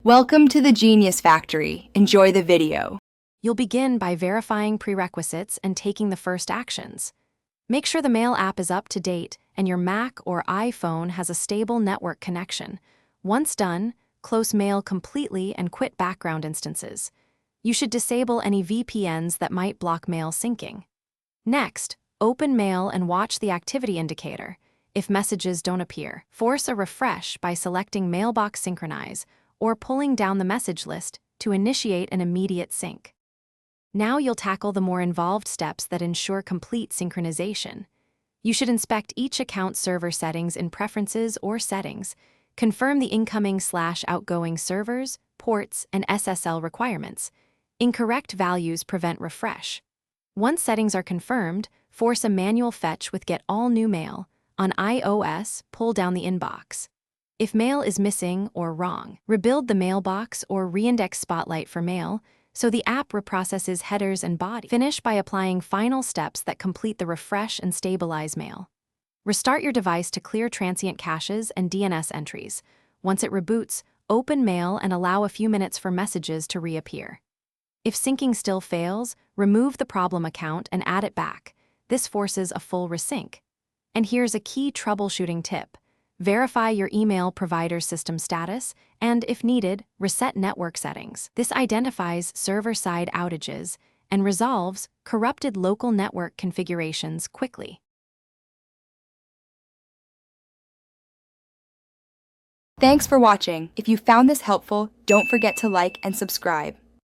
Welcome to the Genius Factory. Enjoy the video. You'll begin by verifying prerequisites and taking the first actions. Make sure the Mail app is up to date and your Mac or iPhone has a stable network connection. Once done, close Mail completely and quit background instances. You should disable any VPNs that might block Mail syncing. Next, open Mail and watch the activity indicator. If messages don't appear, force a refresh by selecting Mailbox Synchronize or pulling down the message list to initiate an immediate sync. Now you'll tackle the more involved steps that ensure complete synchronization. You should inspect each account's server settings in Preferences or Settings, confirm the incoming/outgoing servers, ports, and SSL requirements. Incorrect values prevent refresh. Once settings are confirmed, force a manual fetch with Get All New Mail. On iOS, pull down the inbox. If mail is missing or wrong, rebuild the mailbox or reindex Spotlight for mail so the app reprocesses headers and body. Finish by applying final steps that complete the refresh and stabilize Mail. Restart your device to clear transient caches and DNS entries. Once it reboots, open Mail and allow a few minutes for messages to reappear. If syncing still fails, remove the problem account and add it back. This forces a full resync. And here's a key troubleshooting tip. Verify your email provider's system status, and if needed, reset network settings. This identifies server-side outages and resolves corrupted local network configurations quickly. Thanks for watching. If you found this helpful, don't forget to like and subscribe.